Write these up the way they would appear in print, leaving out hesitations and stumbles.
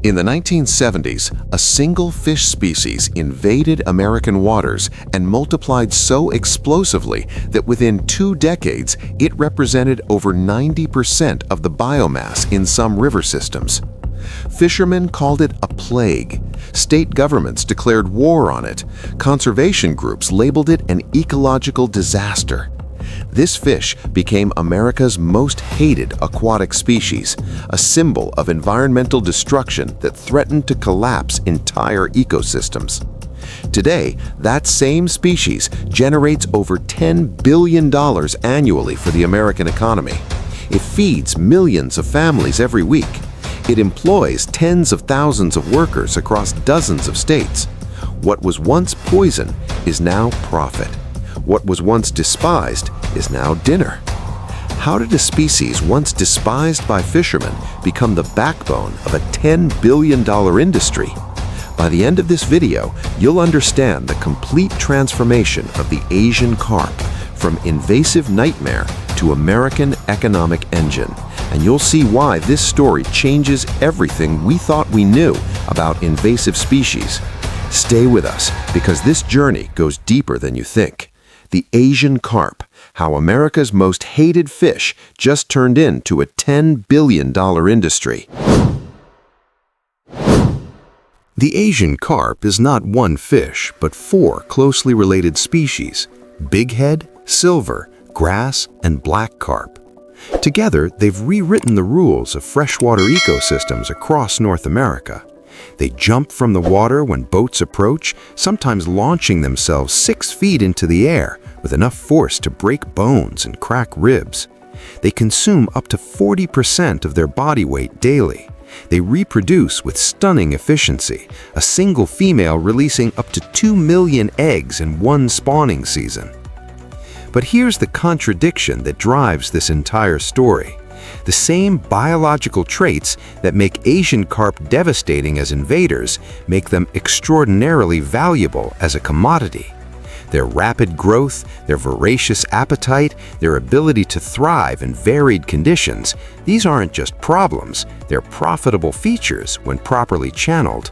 In the 1970s, a single fish species invaded American waters and multiplied so explosively that within 2 decades, it represented over 90% of the biomass in some river systems. Fishermen called it a plague. State governments declared war on it. Conservation groups labeled it an ecological disaster. This fish became America's most hated aquatic species, a symbol of environmental destruction that threatened to collapse entire ecosystems. Today, that same species generates over $10 billion annually for the American economy. It feeds millions of families every week. It employs tens of thousands of workers across dozens of states. What was once poison is now profit. What was once despised is now dinner. How did a species once despised by fishermen become the backbone of a $10 billion industry? By the end of this video, you'll understand the complete transformation of the Asian carp from invasive nightmare to American economic engine. And you'll see why this story changes everything we thought we knew about invasive species. Stay with us, because this journey goes deeper than you think. The Asian carp, how America's most hated fish just turned into a $10 billion industry. The Asian carp is not one fish, but 4 closely related species: bighead, silver, grass, and black carp. Together, they've rewritten the rules of freshwater ecosystems across North America. They jump from the water when boats approach, sometimes launching themselves 6 feet into the air with enough force to break bones and crack ribs. They consume up to 40% of their body weight daily. They reproduce with stunning efficiency, a single female releasing up to 2 million eggs in one spawning season. But here's the contradiction that drives this entire story. The same biological traits that make Asian carp devastating as invaders make them extraordinarily valuable as a commodity. Their rapid growth, their voracious appetite, their ability to thrive in varied conditions, these aren't just problems, they're profitable features when properly channeled.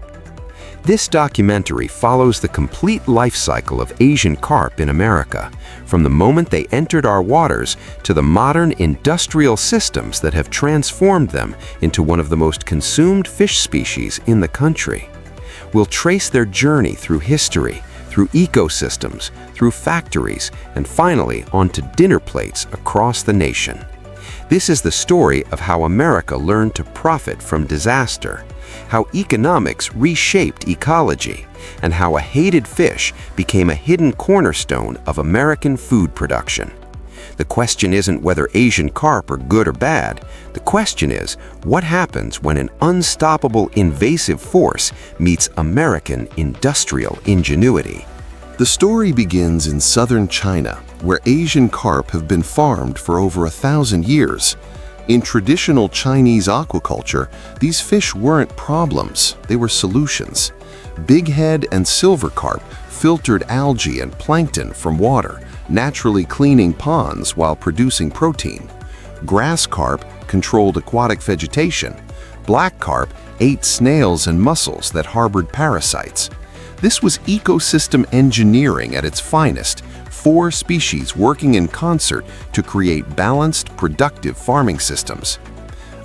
This documentary follows the complete life cycle of Asian carp in America, from the moment they entered our waters to the modern industrial systems that have transformed them into one of the most consumed fish species in the country. We'll trace their journey through history, through ecosystems, through factories, and finally onto dinner plates across the nation. This is the story of how America learned to profit from disaster, how economics reshaped ecology, and how a hated fish became a hidden cornerstone of American food production. The question isn't whether Asian carp are good or bad. The question is, what happens when an unstoppable invasive force meets American industrial ingenuity? The story begins in southern China, where Asian carp have been farmed for over 1,000 years. In traditional Chinese aquaculture, these fish weren't problems, they were solutions. Bighead and silver carp filtered algae and plankton from water, naturally cleaning ponds while producing protein. Grass carp controlled aquatic vegetation. Black carp ate snails and mussels that harbored parasites. This was ecosystem engineering at its finest, 4 species working in concert to create balanced, productive farming systems.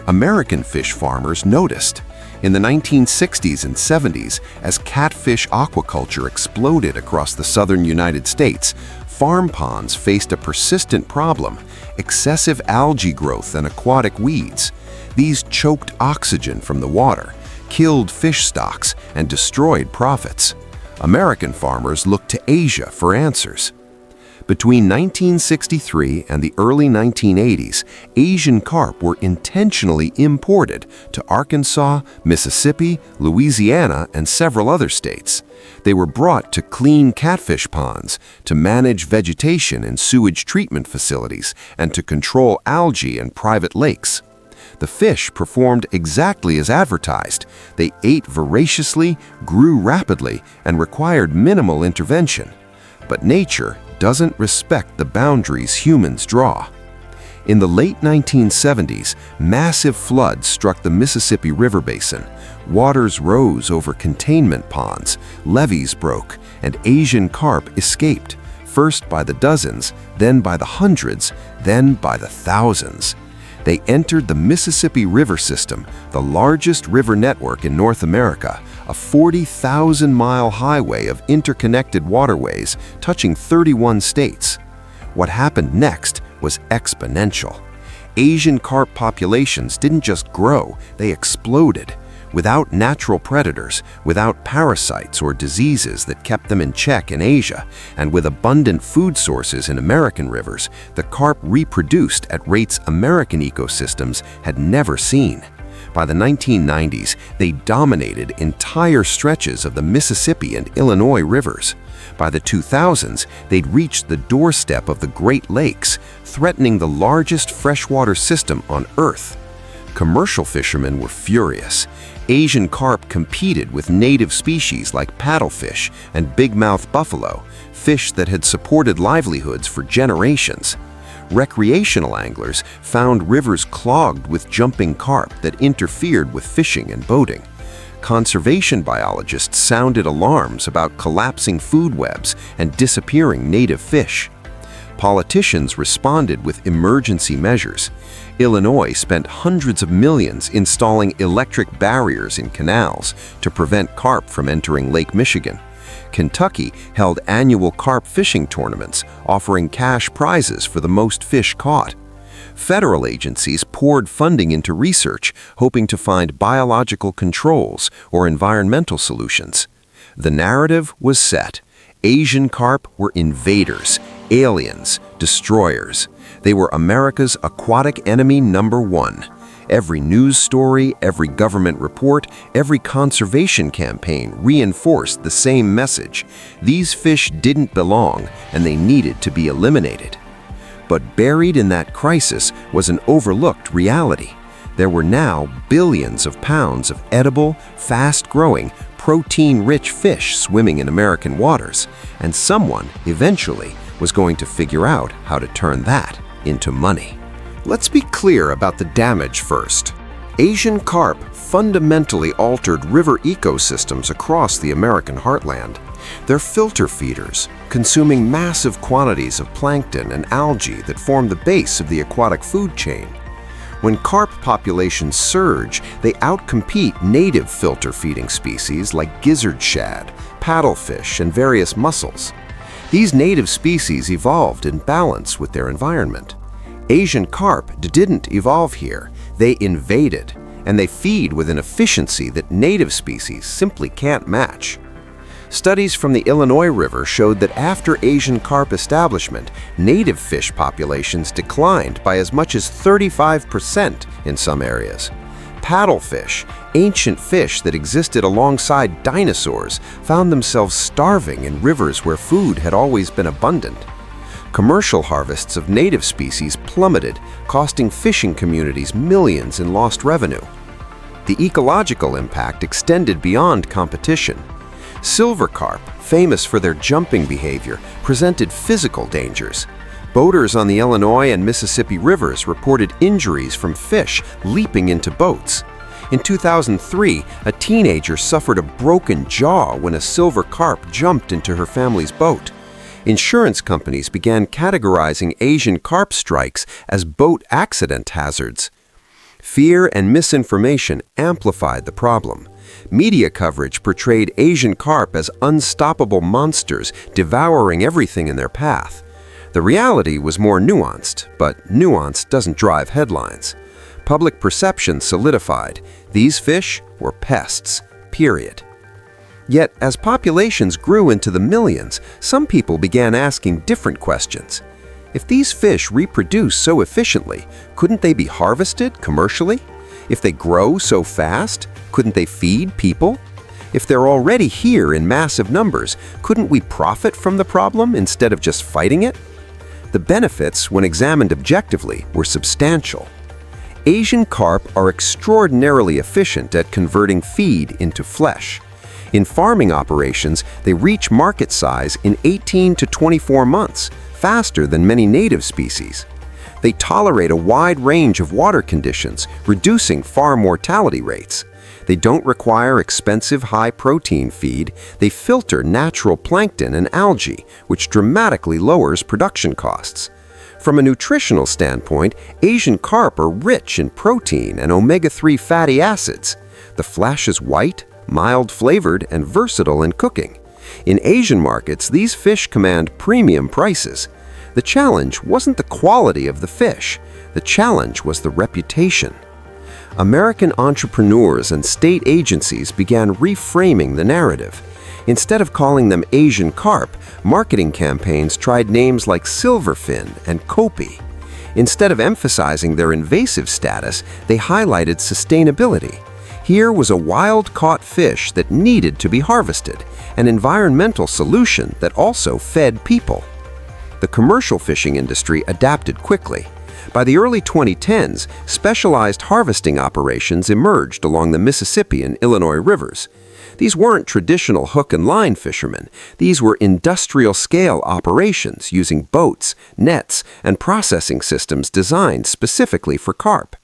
American fish farmers noticed. In the 1960s and 70s, as catfish aquaculture exploded across the southern United States, farm ponds faced a persistent problem: excessive algae growth and aquatic weeds. These choked oxygen from the water, killed fish stocks, and destroyed profits. American farmers looked to Asia for answers. Between 1963 and the early 1980s, Asian carp were intentionally imported to Arkansas, Mississippi, Louisiana, and several other states. They were brought to clean catfish ponds, to manage vegetation in sewage treatment facilities, and to control algae in private lakes. The fish performed exactly as advertised. They ate voraciously, grew rapidly, and required minimal intervention. But nature doesn't respect the boundaries humans draw. In the late 1970s, massive floods struck the Mississippi River basin. Waters rose over containment ponds, levees broke, and Asian carp escaped, first by the dozens, then by the hundreds, then by the thousands. They entered the Mississippi River system, the largest river network in North America, a 40,000-mile highway of interconnected waterways touching 31 states. What happened next was exponential. Asian carp populations didn't just grow, they exploded. Without natural predators, without parasites or diseases that kept them in check in Asia, and with abundant food sources in American rivers, the carp reproduced at rates American ecosystems had never seen. By the 1990s, they dominated entire stretches of the Mississippi and Illinois rivers. By the 2000s, they'd reached the doorstep of the Great Lakes, threatening the largest freshwater system on Earth. Commercial fishermen were furious. Asian carp competed with native species like paddlefish and big-mouth buffalo, fish that had supported livelihoods for generations. Recreational anglers found rivers clogged with jumping carp that interfered with fishing and boating. Conservation biologists sounded alarms about collapsing food webs and disappearing native fish. Politicians responded with emergency measures. Illinois spent hundreds of millions installing electric barriers in canals to prevent carp from entering Lake Michigan. Kentucky held annual carp fishing tournaments, offering cash prizes for the most fish caught. Federal agencies poured funding into research, hoping to find biological controls or environmental solutions. The narrative was set. Asian carp were invaders, aliens, destroyers. They were America's aquatic enemy number one. Every news story, every government report, every conservation campaign reinforced the same message. These fish didn't belong, and they needed to be eliminated. But buried in that crisis was an overlooked reality. There were now billions of pounds of edible, fast-growing, protein-rich fish swimming in American waters, and someone, eventually, was going to figure out how to turn that into money. Let's be clear about the damage first. Asian carp fundamentally altered river ecosystems across the American heartland. They're filter feeders, consuming massive quantities of plankton and algae that form the base of the aquatic food chain. When carp populations surge, they outcompete native filter-feeding species like gizzard shad, paddlefish, and various mussels. These native species evolved in balance with their environment. Asian carp didn't evolve here, they invaded, and they feed with an efficiency that native species simply can't match. Studies from the Illinois River showed that after Asian carp establishment, native fish populations declined by as much as 35% in some areas. Paddlefish, ancient fish that existed alongside dinosaurs, found themselves starving in rivers where food had always been abundant. Commercial harvests of native species plummeted, costing fishing communities millions in lost revenue. The ecological impact extended beyond competition. Silver carp, famous for their jumping behavior, presented physical dangers. Boaters on the Illinois and Mississippi rivers reported injuries from fish leaping into boats. In 2003, a teenager suffered a broken jaw when a silver carp jumped into her family's boat. Insurance companies began categorizing Asian carp strikes as boat accident hazards. Fear and misinformation amplified the problem. Media coverage portrayed Asian carp as unstoppable monsters devouring everything in their path. The reality was more nuanced, but nuance doesn't drive headlines. Public perception solidified. These fish were pests, period. Yet, as populations grew into the millions, some people began asking different questions. If these fish reproduce so efficiently, couldn't they be harvested commercially? If they grow so fast, couldn't they feed people? If they're already here in massive numbers, couldn't we profit from the problem instead of just fighting it? The benefits, when examined objectively, were substantial. Asian carp are extraordinarily efficient at converting feed into flesh. In farming operations, they reach market size in 18 to 24 months, faster than many native species. They tolerate a wide range of water conditions, reducing farm mortality rates. They don't require expensive high-protein feed. They filter natural plankton and algae, which dramatically lowers production costs. From a nutritional standpoint, Asian carp are rich in protein and omega-3 fatty acids. The flesh is white, mild-flavored, and versatile in cooking. In Asian markets, these fish command premium prices. The challenge wasn't the quality of the fish. The challenge was the reputation. American entrepreneurs and state agencies began reframing the narrative. Instead of calling them Asian carp, marketing campaigns tried names like silverfin and copi. Instead of emphasizing their invasive status, they highlighted sustainability. Here was a wild-caught fish that needed to be harvested, an environmental solution that also fed people. The commercial fishing industry adapted quickly. By the early 2010s, specialized harvesting operations emerged along the Mississippi and Illinois rivers. These weren't traditional hook and line fishermen. These were industrial-scale operations using boats, nets, and processing systems designed specifically for carp.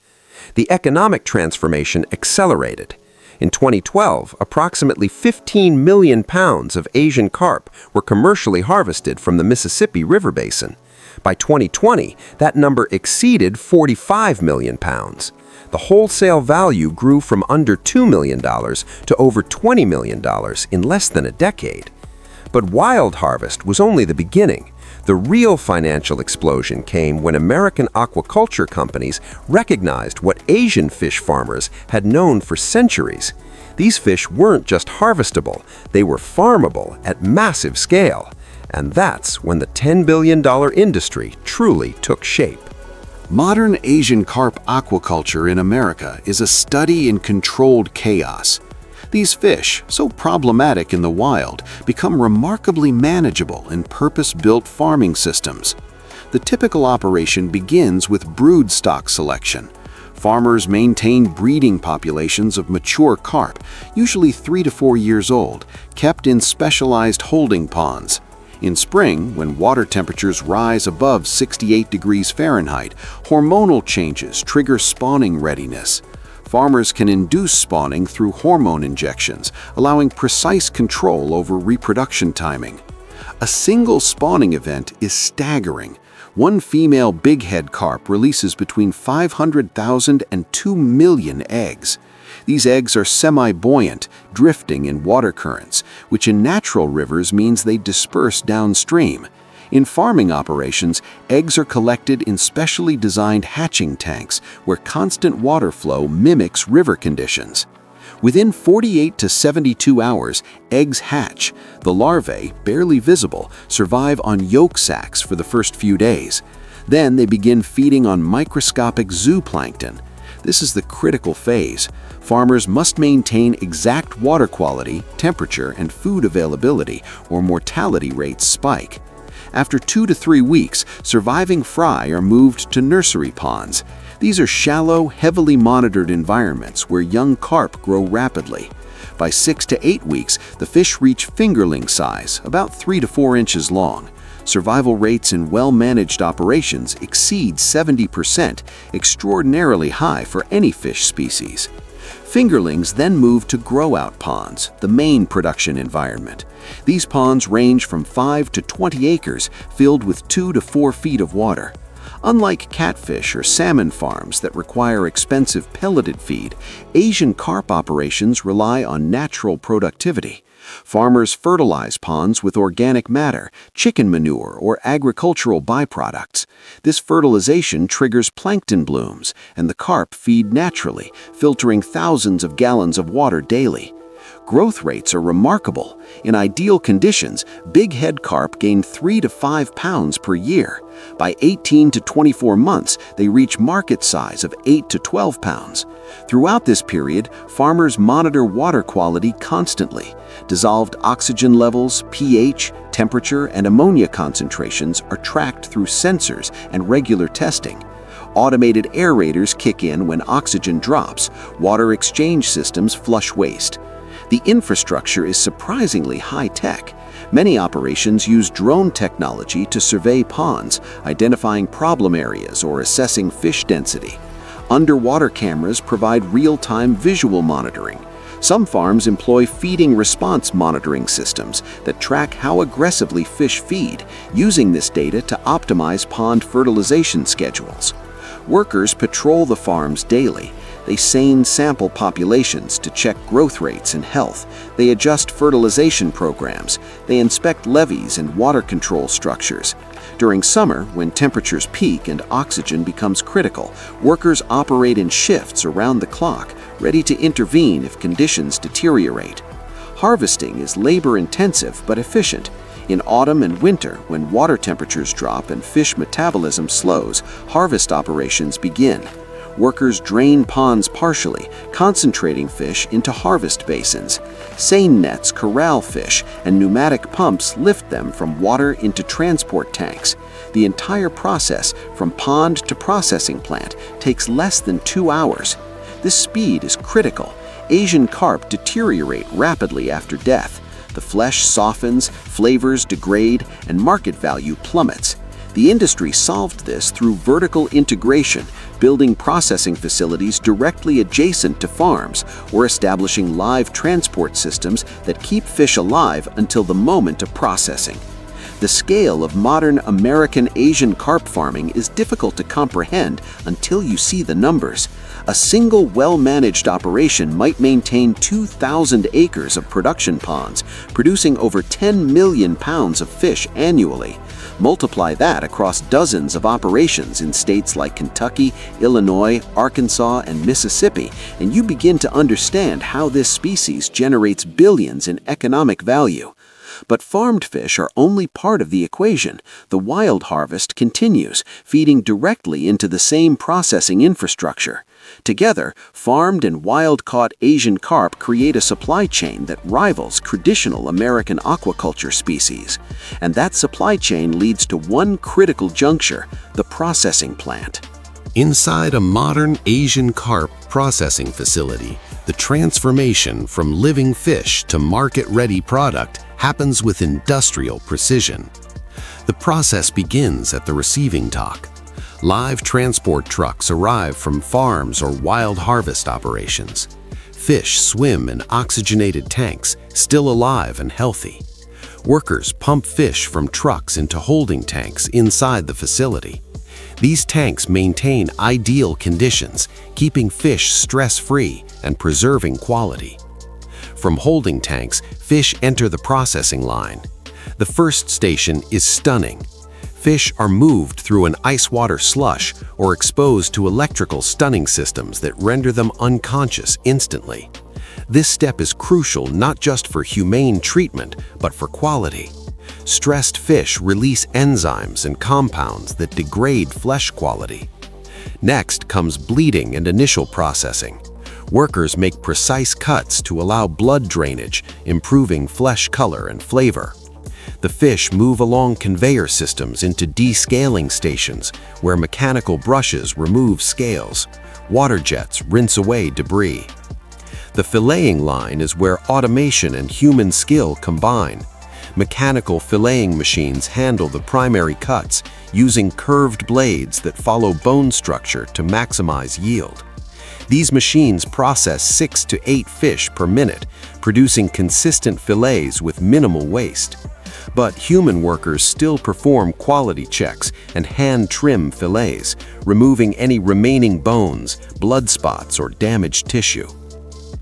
The economic transformation accelerated. In 2012, approximately 15 million pounds of Asian carp were commercially harvested from the Mississippi River Basin. By 2020, that number exceeded 45 million pounds. The wholesale value grew from under $2 million to over $20 million in less than a decade. But wild harvest was only the beginning. The real financial explosion came when American aquaculture companies recognized what Asian fish farmers had known for centuries. These fish weren't just harvestable, they were farmable at massive scale. And that's when the $10 billion industry truly took shape. Modern Asian carp aquaculture in America is a study in controlled chaos. These fish, so problematic in the wild, become remarkably manageable in purpose-built farming systems. The typical operation begins with brood stock selection. Farmers maintain breeding populations of mature carp, usually 3 to 4 years old, kept in specialized holding ponds. In spring, when water temperatures rise above 68 degrees Fahrenheit, hormonal changes trigger spawning readiness. Farmers can induce spawning through hormone injections, allowing precise control over reproduction timing. A single spawning event is staggering. One female bighead carp releases between 500,000 and 2 million eggs. These eggs are semi-buoyant, drifting in water currents, which in natural rivers means they disperse downstream. In farming operations, eggs are collected in specially designed hatching tanks where constant water flow mimics river conditions. Within 48 to 72 hours, eggs hatch. The larvae, barely visible, survive on yolk sacs for the first few days. Then they begin feeding on microscopic zooplankton. This is the critical phase. Farmers must maintain exact water quality, temperature, and food availability, or mortality rates spike. After 2 to 3 weeks, surviving fry are moved to nursery ponds. These are shallow, heavily monitored environments where young carp grow rapidly. By 6 to 8 weeks, the fish reach fingerling size, about 3 to 4 inches long. Survival rates in well-managed operations exceed 70%, extraordinarily high for any fish species. Fingerlings then move to grow-out ponds, the main production environment. These ponds range from 5 to 20 acres, filled with 2 to 4 feet of water. Unlike catfish or salmon farms that require expensive pelleted feed, Asian carp operations rely on natural productivity. Farmers fertilize ponds with organic matter, chicken manure, or agricultural byproducts. This fertilization triggers plankton blooms, and the carp feed naturally, filtering thousands of gallons of water daily. Growth rates are remarkable. In ideal conditions, bighead carp gain 3 to 5 pounds per year. By 18 to 24 months, they reach market size of 8 to 12 pounds. Throughout this period, farmers monitor water quality constantly. Dissolved oxygen levels, pH, temperature, and ammonia concentrations are tracked through sensors and regular testing. Automated aerators kick in when oxygen drops. Water exchange systems flush waste. The infrastructure is surprisingly high-tech. Many operations use drone technology to survey ponds, identifying problem areas or assessing fish density. Underwater cameras provide real-time visual monitoring. Some farms employ feeding response monitoring systems that track how aggressively fish feed, using this data to optimize pond fertilization schedules. Workers patrol the farms daily. They seine sample populations to check growth rates and health. They adjust fertilization programs. They inspect levees and water control structures. During summer, when temperatures peak and oxygen becomes critical, workers operate in shifts around the clock, ready to intervene if conditions deteriorate. Harvesting is labor-intensive but efficient. In autumn and winter, when water temperatures drop and fish metabolism slows, harvest operations begin. Workers drain ponds partially, concentrating fish into harvest basins. Seine nets corral fish, and pneumatic pumps lift them from water into transport tanks. The entire process, from pond to processing plant, takes less than 2 hours. This speed is critical. Asian carp deteriorate rapidly after death. The flesh softens, flavors degrade, and market value plummets. The industry solved this through vertical integration, building processing facilities directly adjacent to farms, or establishing live transport systems that keep fish alive until the moment of processing. The scale of modern American Asian carp farming is difficult to comprehend until you see the numbers. A single well-managed operation might maintain 2,000 acres of production ponds, producing over 10 million pounds of fish annually. Multiply that across dozens of operations in states like Kentucky, Illinois, Arkansas, and Mississippi, and you begin to understand how this species generates billions in economic value. But farmed fish are only part of the equation. The wild harvest continues, feeding directly into the same processing infrastructure. Together, farmed and wild-caught Asian carp create a supply chain that rivals traditional American aquaculture species. And that supply chain leads to one critical juncture, the processing plant. Inside a modern Asian carp processing facility, the transformation from living fish to market-ready product happens with industrial precision. The process begins at the receiving dock. Live transport trucks arrive from farms or wild harvest operations. Fish swim in oxygenated tanks, still alive and healthy. Workers pump fish from trucks into holding tanks inside the facility. These tanks maintain ideal conditions, keeping fish stress-free and preserving quality. From holding tanks, fish enter the processing line. The first station is stunning. Fish are moved through an ice water slush or exposed to electrical stunning systems that render them unconscious instantly. This step is crucial not just for humane treatment, but for quality. Stressed fish release enzymes and compounds that degrade flesh quality. Next comes bleeding and initial processing. Workers make precise cuts to allow blood drainage, improving flesh color and flavor. The fish move along conveyor systems into descaling stations, where mechanical brushes remove scales. Water jets rinse away debris. The filleting line is where automation and human skill combine. Mechanical filleting machines handle the primary cuts, using curved blades that follow bone structure to maximize yield. These machines process 6 to 8 fish per minute, producing consistent fillets with minimal waste. But human workers still perform quality checks and hand-trim fillets, removing any remaining bones, blood spots, or damaged tissue.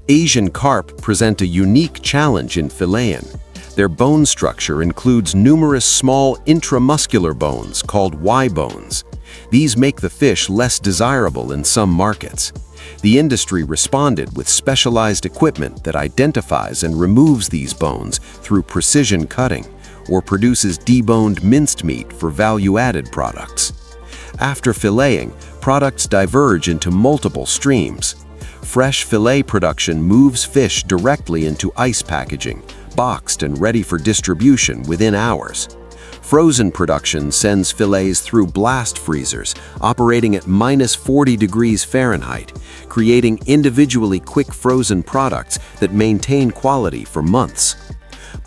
Asian carp present a unique challenge in filleting. Their bone structure includes numerous small intramuscular bones called Y bones. These make the fish less desirable in some markets. The industry responded with specialized equipment that identifies and removes these bones through precision cutting, or produces deboned minced meat for value-added products. After filleting, products diverge into multiple streams. Fresh fillet production moves fish directly into ice packaging, boxed and ready for distribution within hours. Frozen production sends fillets through blast freezers, operating at -40 degrees Fahrenheit, creating individually quick frozen products that maintain quality for months.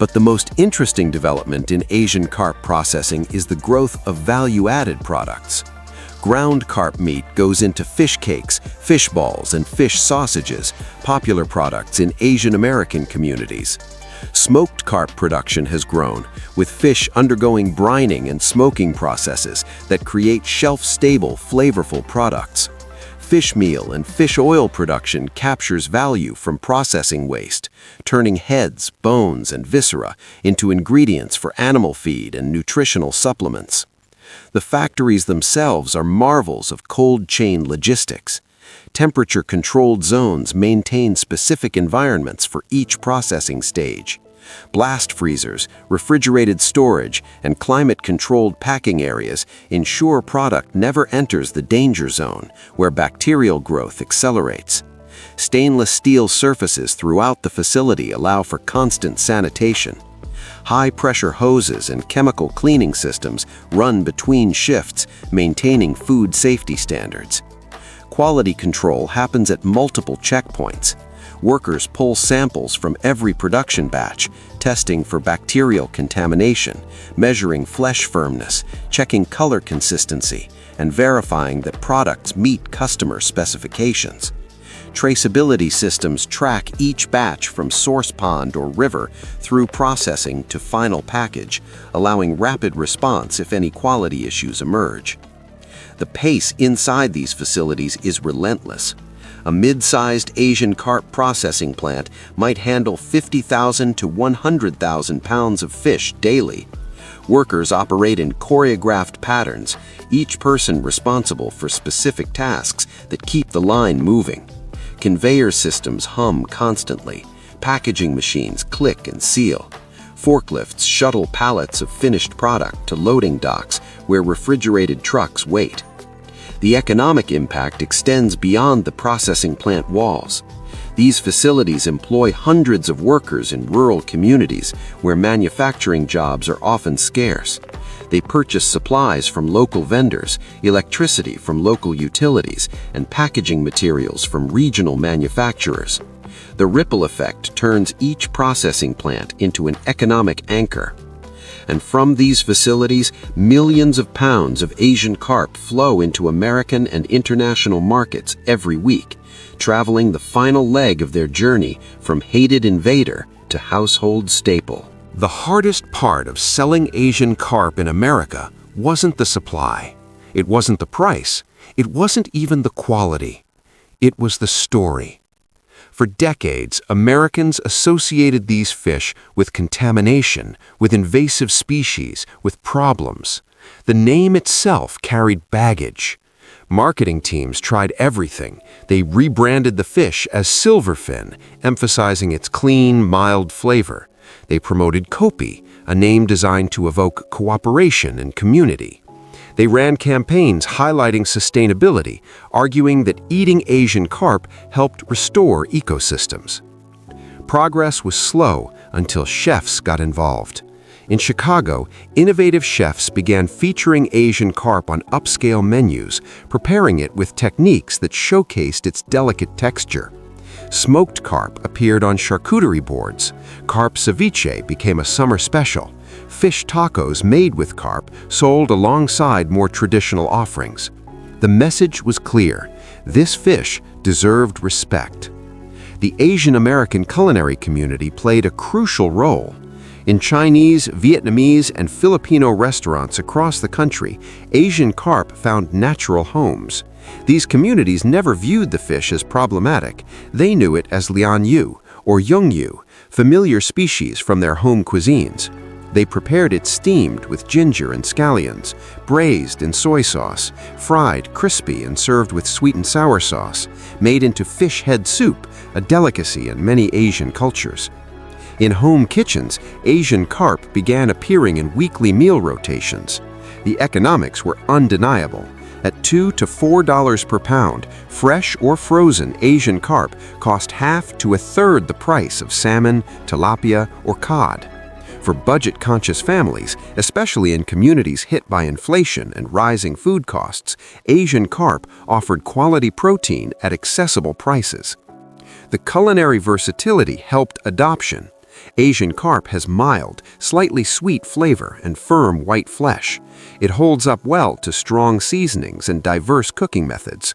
But the most interesting development in Asian carp processing is the growth of value-added products. Ground carp meat goes into fish cakes, fish balls, and fish sausages, popular products in Asian American communities. Smoked carp production has grown, with fish undergoing brining and smoking processes that create shelf-stable, flavorful products. Fish meal and fish oil production captures value from processing waste, turning heads, bones, and viscera into ingredients for animal feed and nutritional supplements. The factories themselves are marvels of cold chain logistics. Temperature-controlled zones maintain specific environments for each processing stage. Blast freezers, refrigerated storage, and climate-controlled packing areas ensure product never enters the danger zone, where bacterial growth accelerates. Stainless steel surfaces throughout the facility allow for constant sanitation. High-pressure hoses and chemical cleaning systems run between shifts, maintaining food safety standards. Quality control happens at multiple checkpoints. Workers pull samples from every production batch, testing for bacterial contamination, measuring flesh firmness, checking color consistency, and verifying that products meet customer specifications. Traceability systems track each batch from source pond or river through processing to final package, allowing rapid response if any quality issues emerge. The pace inside these facilities is relentless. A mid-sized Asian carp processing plant might handle 50,000 to 100,000 pounds of fish daily. Workers operate in choreographed patterns, each person responsible for specific tasks that keep the line moving. Conveyor systems hum constantly. Packaging machines click and seal. Forklifts shuttle pallets of finished product to loading docks where refrigerated trucks wait. The economic impact extends beyond the processing plant walls. These facilities employ hundreds of workers in rural communities where manufacturing jobs are often scarce. They purchase supplies from local vendors, electricity from local utilities, and packaging materials from regional manufacturers. The ripple effect turns each processing plant into an economic anchor. And from these facilities, millions of pounds of Asian carp flow into American and international markets every week, traveling the final leg of their journey from hated invader to household staple. The hardest part of selling Asian carp in America wasn't the supply. It wasn't the price. It wasn't even the quality. It was the story. For decades, Americans associated these fish with contamination, with invasive species, with problems. The name itself carried baggage. Marketing teams tried everything. They rebranded the fish as silverfin, emphasizing its clean, mild flavor. They promoted copi, a name designed to evoke cooperation and community. They ran campaigns highlighting sustainability, arguing that eating Asian carp helped restore ecosystems. Progress was slow until chefs got involved. In Chicago, innovative chefs began featuring Asian carp on upscale menus, preparing it with techniques that showcased its delicate texture. Smoked carp appeared on charcuterie boards. Carp ceviche became a summer special. Fish tacos made with carp sold alongside more traditional offerings. The message was clear: this fish deserved respect. The Asian American culinary community played a crucial role. In Chinese, Vietnamese, and Filipino restaurants across the country, Asian carp found natural homes. These communities never viewed the fish as problematic. They knew it as lian yu, or yung yu, familiar species from their home cuisines. They prepared it steamed with ginger and scallions, braised in soy sauce, fried, crispy, and served with sweet and sour sauce, made into fish head soup, a delicacy in many Asian cultures. In home kitchens, Asian carp began appearing in weekly meal rotations. The economics were undeniable. At $2 to $4 per pound, fresh or frozen Asian carp cost half to a third the price of salmon, tilapia, or cod. For budget-conscious families, especially in communities hit by inflation and rising food costs, Asian carp offered quality protein at accessible prices. The culinary versatility helped adoption. Asian carp has mild, slightly sweet flavor and firm white flesh. It holds up well to strong seasonings and diverse cooking methods.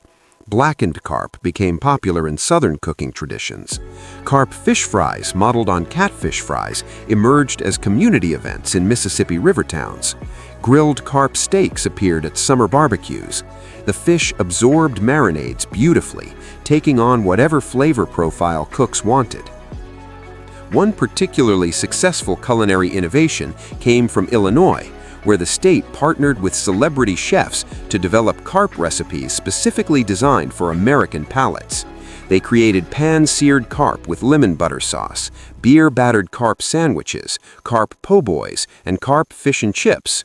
Blackened carp became popular in southern cooking traditions. Carp fish fries, modeled on catfish fries, emerged as community events in Mississippi river towns. Grilled carp steaks appeared at summer barbecues. The fish absorbed marinades beautifully, taking on whatever flavor profile cooks wanted. One particularly successful culinary innovation came from Illinois, where the state partnered with celebrity chefs to develop carp recipes specifically designed for American palates. They created pan-seared carp with lemon butter sauce, beer-battered carp sandwiches, carp po' boys, and carp fish and chips.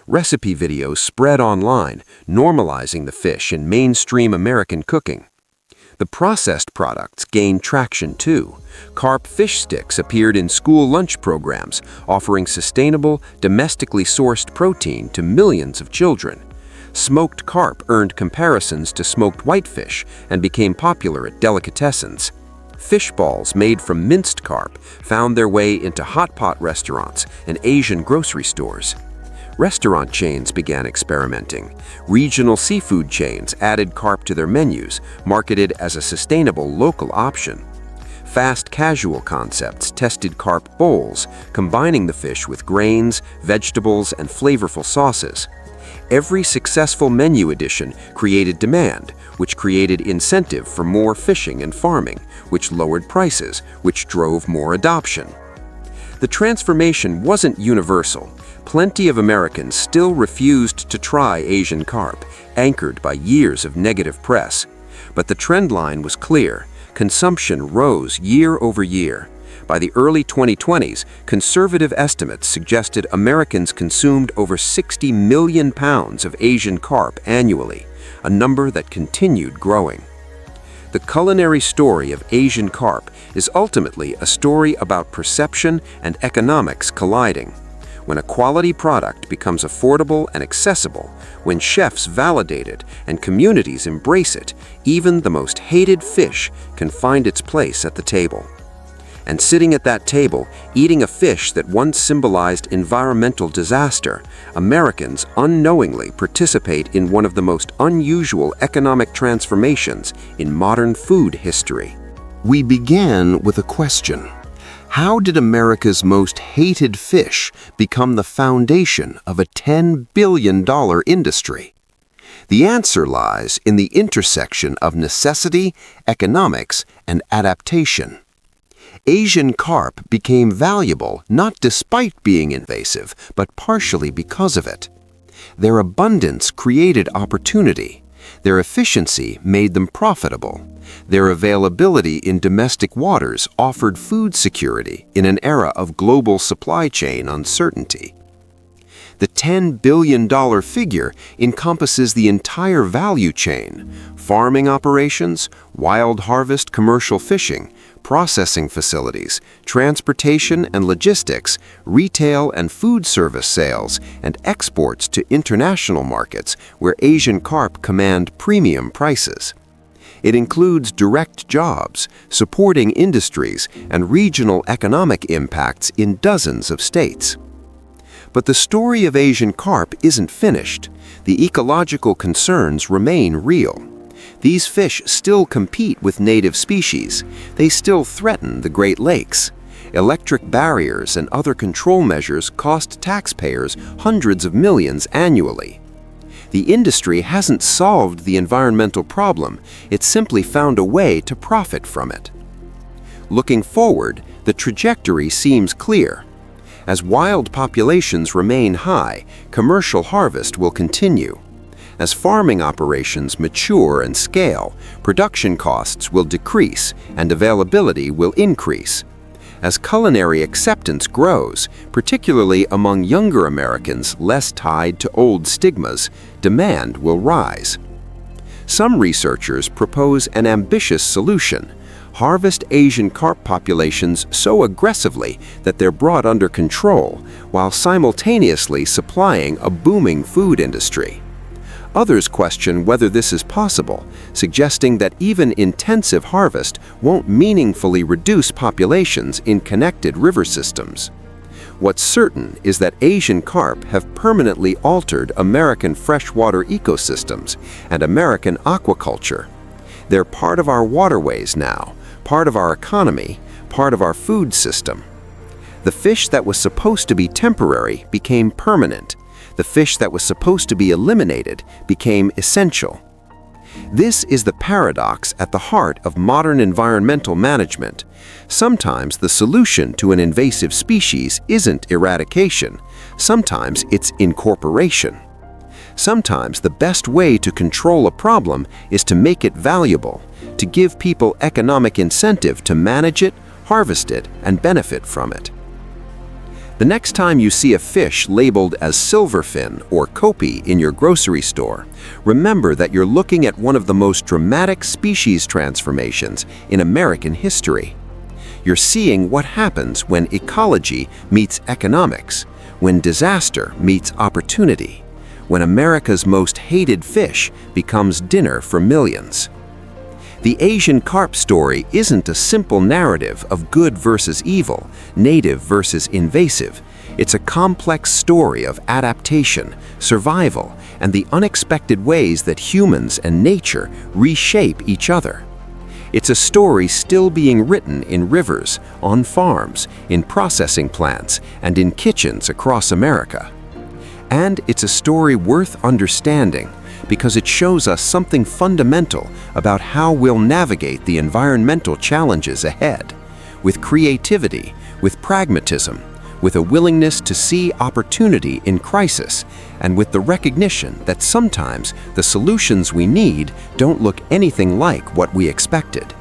Recipe videos spread online, normalizing the fish in mainstream American cooking. The processed products gained traction too. Carp fish sticks appeared in school lunch programs, offering sustainable, domestically sourced protein to millions of children. Smoked carp earned comparisons to smoked whitefish and became popular at delicatessens. Fish balls made from minced carp found their way into hot pot restaurants and Asian grocery stores. Restaurant chains began experimenting. Regional seafood chains added carp to their menus, marketed as a sustainable local option. Fast casual concepts tested carp bowls, combining the fish with grains, vegetables, and flavorful sauces. Every successful menu addition created demand, which created incentive for more fishing and farming, which lowered prices, which drove more adoption. The transformation wasn't universal. Plenty of Americans still refused to try Asian carp, anchored by years of negative press. But the trend line was clear. Consumption rose year over year. By the early 2020s, conservative estimates suggested Americans consumed over 60 million pounds of Asian carp annually, a number that continued growing. The culinary story of Asian carp is ultimately a story about perception and economics colliding. When a quality product becomes affordable and accessible, when chefs validate it and communities embrace it, even the most hated fish can find its place at the table. And sitting at that table, eating a fish that once symbolized environmental disaster, Americans unknowingly participate in one of the most unusual economic transformations in modern food history. We began with a question. How did America's most hated fish become the foundation of a $10 billion industry? The answer lies in the intersection of necessity, economics, and adaptation. Asian carp became valuable not despite being invasive, but partially because of it. Their abundance created opportunity. Their efficiency made them profitable. Their availability in domestic waters offered food security in an era of global supply chain uncertainty. The $10 billion figure encompasses the entire value chain: farming operations, wild harvest commercial fishing, processing facilities, transportation and logistics, retail and food service sales, and exports to international markets where Asian carp command premium prices. It includes direct jobs, supporting industries, and regional economic impacts in dozens of states. But the story of Asian carp isn't finished. The ecological concerns remain real. These fish still compete with native species. They still threaten the Great Lakes. Electric barriers and other control measures cost taxpayers hundreds of millions annually. The industry hasn't solved the environmental problem. It's simply found a way to profit from it. Looking forward, the trajectory seems clear. As wild populations remain high, commercial harvest will continue. As farming operations mature and scale, production costs will decrease and availability will increase. As culinary acceptance grows, particularly among younger Americans less tied to old stigmas, demand will rise. Some researchers propose an ambitious solution: harvest Asian carp populations so aggressively that they're brought under control, while simultaneously supplying a booming food industry. Others question whether this is possible, suggesting that even intensive harvest won't meaningfully reduce populations in connected river systems. What's certain is that Asian carp have permanently altered American freshwater ecosystems and American aquaculture. They're part of our waterways now, part of our economy, part of our food system. The fish that was supposed to be temporary became permanent. The fish that was supposed to be eliminated became essential. This is the paradox at the heart of modern environmental management. Sometimes the solution to an invasive species isn't eradication. Sometimes it's incorporation. Sometimes the best way to control a problem is to make it valuable, to give people economic incentive to manage it, harvest it, and benefit from it. The next time you see a fish labeled as silverfin or copi in your grocery store, remember that you're looking at one of the most dramatic species transformations in American history. You're seeing what happens when ecology meets economics, when disaster meets opportunity, when America's most hated fish becomes dinner for millions. The Asian carp story isn't a simple narrative of good versus evil, native versus invasive. It's a complex story of adaptation, survival, and the unexpected ways that humans and nature reshape each other. It's a story still being written in rivers, on farms, in processing plants, and in kitchens across America. And it's a story worth understanding, because it shows us something fundamental about how we'll navigate the environmental challenges ahead, with creativity, with pragmatism, with a willingness to see opportunity in crisis, and with the recognition that sometimes the solutions we need don't look anything like what we expected.